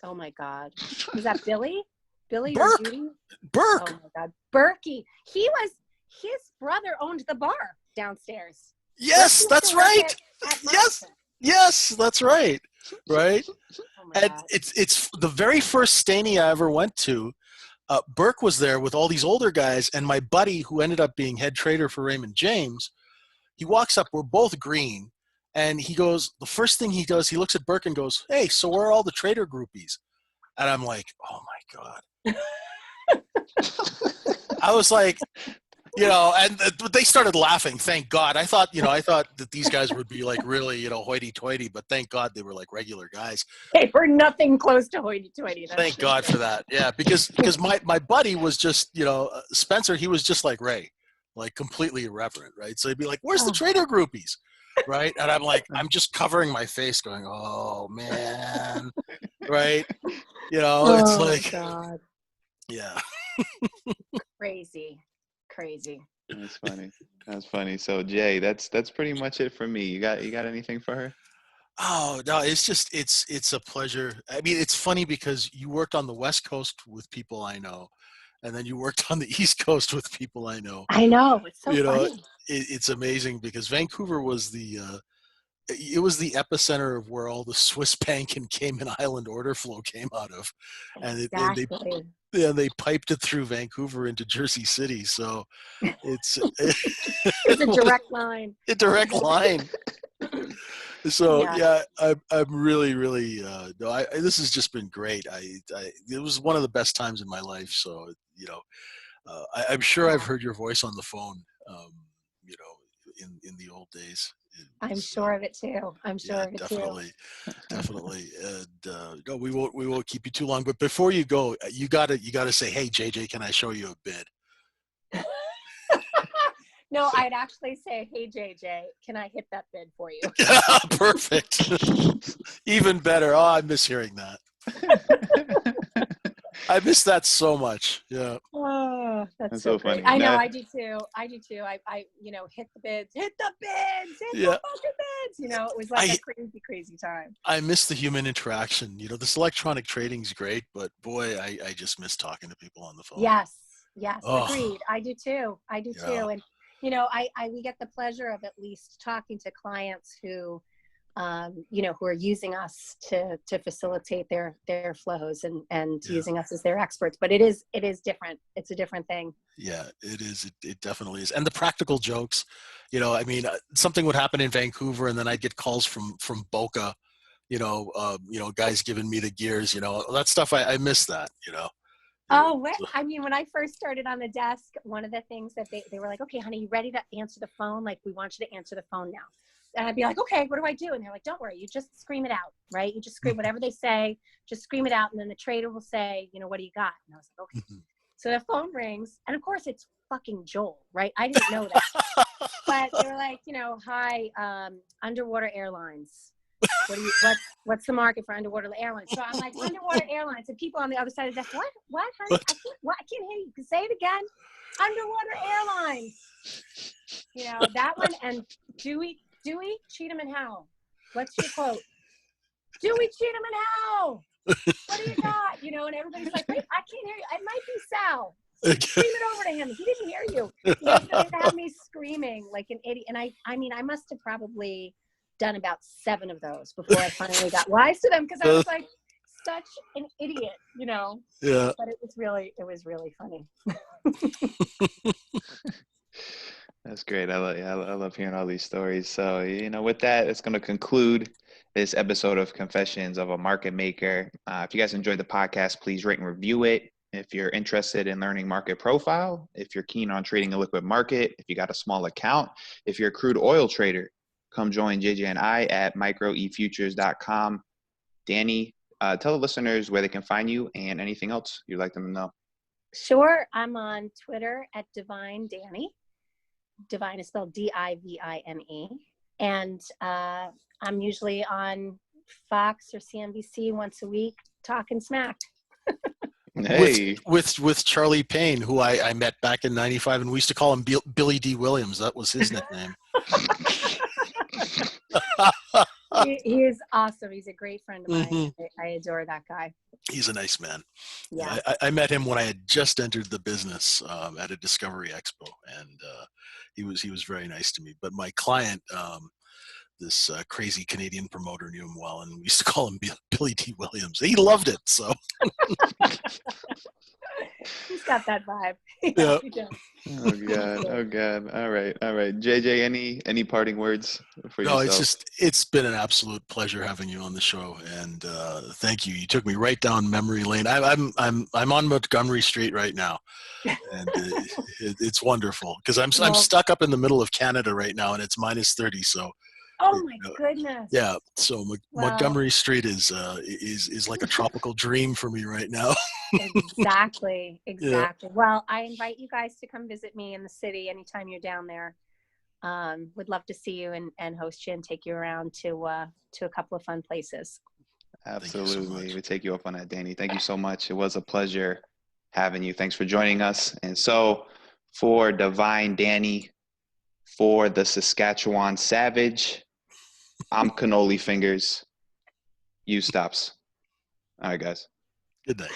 Oh my God. Was that Billy? Billy Burke. or Judy? Burke. Oh my God. Berkey. His brother owned the bar downstairs. Yes, that's right. Yes. Yes, that's right. Right. Oh and it's the very first Staney I ever went to. Burke was there with all these older guys, and my buddy, who ended up being head trader for Raymond James, he walks up. We're both green, and he goes. The first thing he does, he looks at Burke and goes, "Hey, so where are all the trader groupies?" And I'm like, "Oh my God!" I was like, you know, and they started laughing. Thank God. I thought that these guys would be like really, you know, hoity-toity, but thank God they were like regular guys. They were nothing close to hoity-toity. Thank God for that. Yeah, because my buddy was just, you know, Spencer. He was just like Ray, like completely irreverent, right? So he'd be like, "Where's the trader groupies?" Right? And I'm like, I'm just covering my face, going, "Oh man," right? You know, it's like, God. Yeah. Crazy. That's funny. So Jay, that's pretty much it for me. You got anything for her? Oh no, it's just it's a pleasure. I mean, it's funny because you worked on the West Coast with people I know, and then you worked on the East Coast with people I know. I know, it's so You know, funny. it's amazing because Vancouver was it was the epicenter of where all the Swiss bank and Cayman Island order flow came out of, and they piped it through Vancouver into Jersey City. So it's it's a direct line. A direct line. So yeah, I'm really this has just been great. It was one of the best times in my life. So you know, I'm sure I've heard your voice on the phone. You know, in the old days. I'm sure of it too. Definitely. And no, we won't keep you too long. But before you go, you gotta say, "Hey, JJ, can I show you a bid?" No, I'd actually say, "Hey, JJ, can I hit that bid for you?" Perfect. Even better. Oh, I miss hearing that. I miss that so much. Yeah. Oh, that's so funny. funny. I know, I do too. I you know, hit the bids, hit the fucking bids. You know, it was like a crazy time. I miss the human interaction. You know, this electronic trading's great, but boy, I just miss talking to people on the phone. Yes, agreed. I do too. And you know, we get the pleasure of at least talking to clients who, you know, who are using us to facilitate their flows and using us as their experts. But it is different. It's a different thing. Yeah, it is. It definitely is. And the practical jokes, you know, I mean, something would happen in Vancouver, and then I'd get calls from Boca, you know, guys giving me the gears, you know, that stuff. I miss that, you know. Oh, I mean, when I first started on the desk, one of the things that they were like, "Okay, honey, you ready to answer the phone? Like, we want you to answer the phone now." And I'd be like, "Okay, what do I do?" And they're like, "Don't worry, you just scream it out, right? You just scream whatever they say, just scream it out. And then the trader will say, you know, what do you got?" And I was like, "Okay." So the phone rings, and of course it's fucking Joel, right? I didn't know that. But they were like, you know, "Hi, Underwater Airlines. What's the market for Underwater Airlines?" So I'm like, "Underwater Airlines," and people on the other side of the desk, what, honey? I can't hear you. Say it again. Underwater Airlines. You know, that one. And Dewey, Cheatham and Howe. What's your quote? Dewey, Cheatham and Howe. What do you got? You know, and everybody's like, wait, I can't hear you. It might be Sal. Scream it over to him. He didn't hear you. You know, so they had me screaming like an idiot. And I mean, I must have probably done about 7 of those before I finally got wise to them, because I was like such an idiot, you know. Yeah. But it was really funny. That's great. I love hearing all these stories. So, you know, with that, it's going to conclude this episode of Confessions of a Market Maker. If you guys enjoyed the podcast, please rate and review it. If you're interested in learning market profile, if you're keen on trading a liquid market, if you got a small account, if you're a crude oil trader, come join JJ and I at microefutures.com. Dani, tell the listeners where they can find you and anything else you'd like them to know. Sure. I'm on Twitter at DivineDani. Divine is spelled Divine. And I'm usually on Fox or CNBC once a week talking smack. Hey. With Charlie Payne, who I met back in '95, and we used to call him Billy D. Williams. That was his nickname. He is awesome. He's a great friend of mine. Mm-hmm. I adore that guy. He's a nice man. Yeah. I met him when I had just entered the business at a Discovery Expo, and he was very nice to me. But my client, this crazy Canadian promoter, knew him well, and we used to call him Billy D. Williams. He loved it. So he's got that vibe. Yeah. Oh God. All right. JJ, any parting words for yourself? No, it's been an absolute pleasure having you on the show, and thank you. You took me right down memory lane. I'm on Montgomery Street right now, and it's wonderful because I'm stuck up in the middle of Canada right now, and it's -30. So. Oh my goodness. Yeah. So Montgomery Street is like a tropical dream for me right now. Exactly. Yeah. Well, I invite you guys to come visit me in the city anytime you're down there. Would love to see you and host you and take you around to a couple of fun places. Absolutely. We take you up on that, Dani. Thank you so much. It was a pleasure having you. Thanks for joining us. And so for DivineDani, for the Saskatchewan Savage, I'm Cannoli Fingers. You stops. All right, guys. Good night.